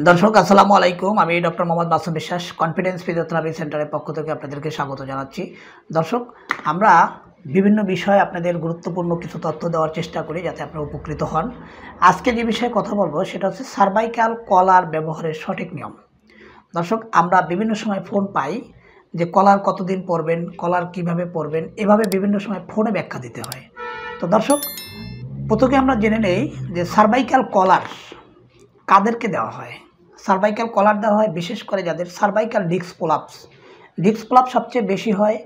दर्शक আসসালামু আলাইকুম আমি ডক্টর মোহাম্মদ মাসুম বিশ্বাস কনফিডেন্স ফিজিওথেরাপি সেন্টারের পক্ষ থেকে আপনাদেরকে স্বাগত জানাচ্ছি। দর্শক আমরা বিভিন্ন বিষয়ে আপনাদের গুরুত্বপূর্ণ কিছু তথ্য দেওয়ার চেষ্টা করি যাতে আপনারা উপকৃত হন। আজকে যে বিষয়ে কথা বলবো সেটা হচ্ছে সার্ভাইকাল কলার ব্যবহারের সঠিক নিয়ম। দর্শক আমরা বিভিন্ন সময় ফোন পাই যে কলার কতদিন পরবেন, কলার কিভাবে পরবেন, এভাবে বিভিন্ন সময় ফোনে ব্যাখ্যা দিতে হয়। তো দর্শক প্রথমে আমরা জেনে নেই যে সার্ভাইকাল কলার কাদেরকে দেওয়া হয়। সার্ভাইকাল কলার দেওয়া হয় বিশেষ করে যাদের সার্ভাইকাল ডিস্ক প্রলাপস সবচেয়ে বেশি হয়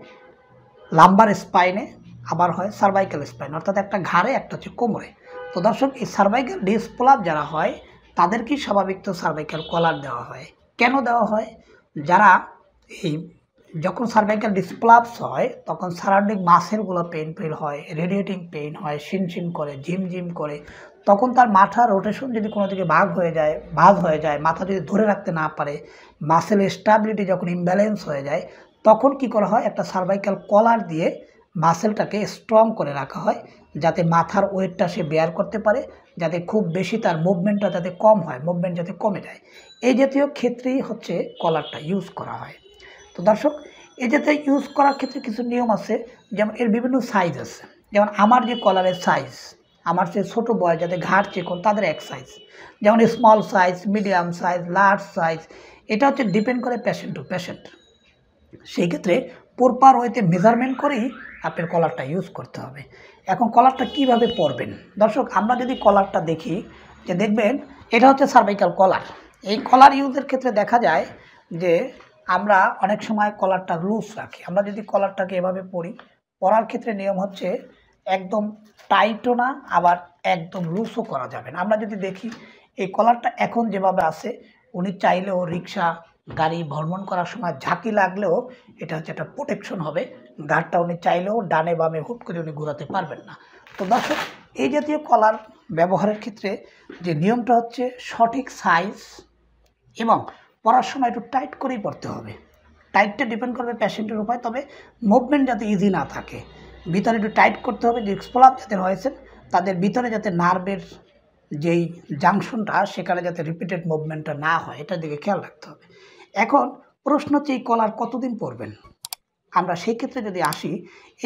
লাম্বার স্পাইনে, আবার হয় সার্ভাইকাল স্পাইন, অর্থাৎ একটা ঘাড়ে একটা হচ্ছে কোমরে। তো দর্শক এই সার্ভাইকাল ডিস্ক প্রলাপ যারা হয় তাদেরকেই স্বাভাবিক তো সার্ভাইকাল কলার দেওয়া হয়। কেন দেওয়া হয়? যারা এই যখন সার্ভাইকাল ডিস্ক প্রলাপস হয় তখন সারাউন্ডিং মাসেলগুলো পেইনফুল হয়, রেডিয়েটিং পেইন হয়, শিনশিন করে, ঝিমঝিম করে। তখন তার মাথা রোটেশন যদি কোনো দিকে ভাঁজ হয়ে যায়, মাথা যদি ধরে রাখতে না পারে, মাসেলের স্টেবিলিটি যখন ইমব্যালেন্স হয়ে যায়, তখন কি করা হয়, একটা সার্ভাইকাল কলার দিয়ে মাসেলটাকে স্ট্রং করে রাখা হয় যাতে মাথার ওয়েটটা সে বেয়ার করতে পারে, যাতে খুব বেশি তার মুভমেন্টটা যাতে কম হয়, মুভমেন্ট যাতে কমে যায়। এই জাতীয় ক্ষেত্রেই হচ্ছে কলারটা ইউজ করা হয়। তো দর্শক এই জাতীয় ইউজ করার ক্ষেত্রে কিছু নিয়ম আছে, যেমন এর বিভিন্ন সাইজ আছে। যেমন আমার যে কলারের সাইজ, আমার যে ছোটো বয় যাদের ঘাড় চিকন তাদের এক সাইজ, যেমন small size, medium size, large size. এটা হচ্ছে ডিপেন্ড করে পেশেন্ট টু পেশেন্ট। সেই ক্ষেত্রে প্রপার ওয়েতে মেজারমেন্ট করেই আপনার কলারটা ইউজ করতে হবে। এখন কলারটা কিভাবে পরবেন? দর্শক আমরা যদি কলারটা দেখি, যে দেখবেন এটা হচ্ছে সার্ভাইকাল কলার। এই কলার ইউজের ক্ষেত্রে দেখা যায় যে আমরা অনেক সময় কলারটা লুজ রাখি। আমরা যদি কলারটাকে এভাবে পরি, পরার ক্ষেত্রে নিয়ম হচ্ছে একদম টাইটও না, আবার একদম লুজও করা যাবে না। আমরা যদি দেখি এই কলারটা এখন যেভাবে আছে, উনি চাইলেও রিক্সা গাড়ি ভ্রমণ করার সময় ঝাঁকি লাগলেও এটা হচ্ছে একটা প্রোটেকশন হবে। ঘাড়টা উনি চাইলেও ডানে বামে হুট করে উনি ঘোরাতে পারবেন না। তো দর্শক এই জাতীয় কলার ব্যবহারের ক্ষেত্রে যে নিয়মটা হচ্ছে সঠিক সাইজ এবং পরার সময় একটু টাইট করেই পরতে হবে। টাইটটা ডিপেন্ড করবে পেশেন্টের উপর, তবে মুভমেন্ট যাতে ইজি না থাকে, ভিতরে একটু টাইট করতে হবে। ডিস্ক প্রলাপ যাদের হয়েছে তাদের ভিতরে যাতে নার্ভের যেই জাংশনটা সেখানে যাতে রিপিটেড মুভমেন্টটা না হয়, এটার দিকে খেয়াল রাখতে হবে। এখন প্রশ্ন হচ্ছে এই কলার কতদিন পরবেন। আমরা সেই ক্ষেত্রে যদি আসি,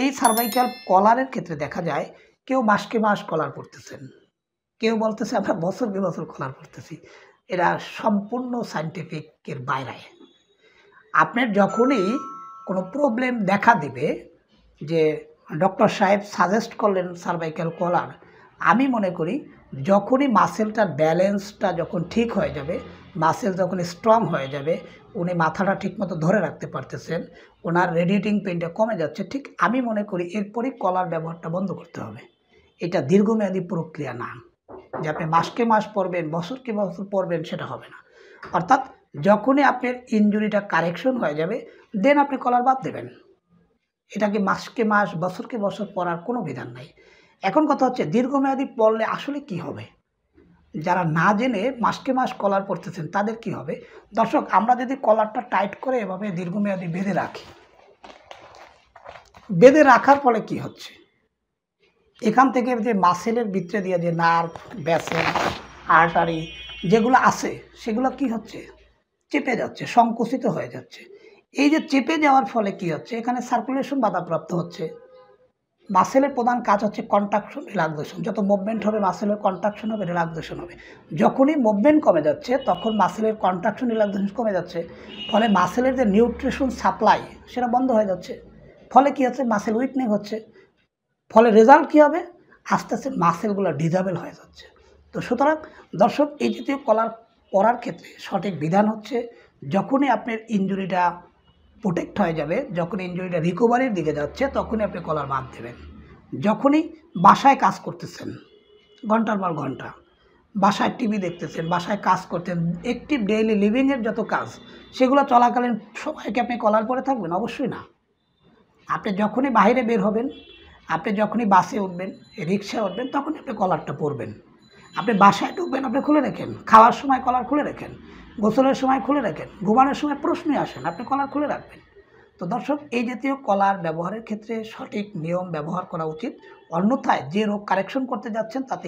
এই সার্ভাইকাল কলারের ক্ষেত্রে দেখা যায় কেউ মাসকে মাস কলার পরতেছেন, কেউ বলতেছে আমরা বছর কে বছর কলার পরতেছি। এরা সম্পূর্ণ সায়েন্টিফিকের বাইরে। আপনার যখনই কোনো প্রবলেম দেখা দিবে, যে ডক্টর সাহেব সাজেস্ট করলেন সার্ভাইকাল কলার, আমি মনে করি যখনই মাসেলটার ব্যালেন্সটা যখন ঠিক হয়ে যাবে, মাসেল যখন স্ট্রং হয়ে যাবে, উনি মাথাটা ঠিকমতো ধরে রাখতে পারতেছেন, ওনার রেডিয়েটিং পেইনটা কমে যাচ্ছে, ঠিক আমি মনে করি এরপরই কলার ব্যবহারটা বন্ধ করতে হবে। এটা দীর্ঘমেয়াদী প্রক্রিয়া না যে আপনি মাসকে মাস পরবেন, বছরকে বছর পরবেন, সেটা হবে না। অর্থাৎ যখনই আপনার ইনজুরিটা কারেকশন হয়ে যাবে দেন আপনি কলার বাদ দেবেন। এটাকে মাসকে মাস বছরকে বছর পরার কোনো বিধান নাই। এখন কথা হচ্ছে দীর্ঘমেয়াদী পড়লে আসলে কি হবে, যারা না জেনে মাসকে মাস কলার পরতেছেন তাদের কি হবে? দর্শক আমরা যদি কলারটা টাইট করে এভাবে দীর্ঘমেয়াদী বেঁধে রাখার ফলে কি হচ্ছে, এখান থেকে যে মাসেলের ভিতরে দিয়ে যে নার্ভ, ভেসেল, আর্টারি যেগুলো আছে সেগুলো কি হচ্ছে, চেপে যাচ্ছে, সংকুচিত হয়ে যাচ্ছে। এই যে চেপে যাওয়ার ফলে কি হচ্ছে, এখানে সার্কুলেশন বাধাপ্রাপ্ত হচ্ছে। মাসেলের প্রধান কাজ হচ্ছে কন্ট্রাকশন, রিল্যাক্সেশন। যত মুভমেন্ট হবে মাসেলের কন্ট্রাকশন হবে, রিল্যাক্সেশন হবে। যখনই মুভমেন্ট কমে যাচ্ছে তখন মাসেলের কন্ট্রাকশন, রিল্যাক্সেশন কমে যাচ্ছে, ফলে মাসেলের যে নিউট্রিশন সাপ্লাই সেটা বন্ধ হয়ে যাচ্ছে। ফলে কি হচ্ছে, মাসেল উইকনেস হচ্ছে। ফলে রেজাল্ট কী হবে, আস্তে আস্তে মাসেলগুলো ডিজেবল হয়ে যাচ্ছে। তো সুতরাং দর্শক এই জাতীয় কলার পরার ক্ষেত্রে সঠিক বিধান হচ্ছে যখনই আপনার ইনজুরিটা প্রোটেক্ট হয়ে যাবে, যখন ইনজুরিটা রিকভারির দিকে যাচ্ছে তখনই আপনি কলার বাদ দেবেন। যখনই বাসায় কাজ করতেছেন ঘন্টার পর ঘন্টা, বাসায় টিভি দেখতেছেন, বাসায় কাজ করতেন, অ্যাক্টিভ ডেইলি লিভিংয়ের যত কাজ সেগুলো চলাকালীন সময়কে আপনি কলার পরে থাকবেন? অবশ্যই না। আপনি যখনই বাইরে বের হবেন, আপনি যখনই বাসে উঠবেন, রিক্সায় উঠবেন, তখনই আপনি কলারটা পরবেন। আপনি বাসায় ঢুকবেন, আপনি খুলে রাখেন, খাওয়ার সময় কলার খুলে রাখেন, গোসলের সময় খুলে রাখেন, ঘুমানোর সময় প্রশ্নই আসেন, আপনি কলার খুলে রাখবেন। তো দর্শক এই জাতীয় কলার ব্যবহারের ক্ষেত্রে সঠিক নিয়ম ব্যবহার করা উচিত। অন্যথায় যে রোগ কারেকশন করতে যাচ্ছেন তাতে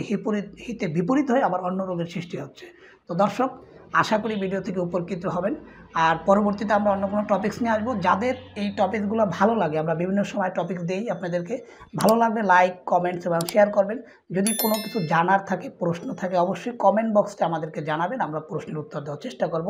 হিতে বিপরীত হয়ে আবার অন্য রোগের সৃষ্টি হচ্ছে। তো দর্শক আশা করি ভিডিও থেকে উপকৃত হবেন। আর পরবর্তীতে আমরা অন্য কোনো টপিকস নিয়ে আসবো। যাদের এই টপিকসগুলো ভালো লাগে, আমরা বিভিন্ন সময় টপিকস দিই আপনাদেরকে, ভালো লাগলে লাইক, কমেন্টস এবং শেয়ার করবেন। যদি কোনো কিছু জানার থাকে, প্রশ্ন থাকে, অবশ্যই কমেন্ট বক্সে আমাদেরকে জানাবেন, আমরা প্রশ্নের উত্তর দেওয়ার চেষ্টা করব।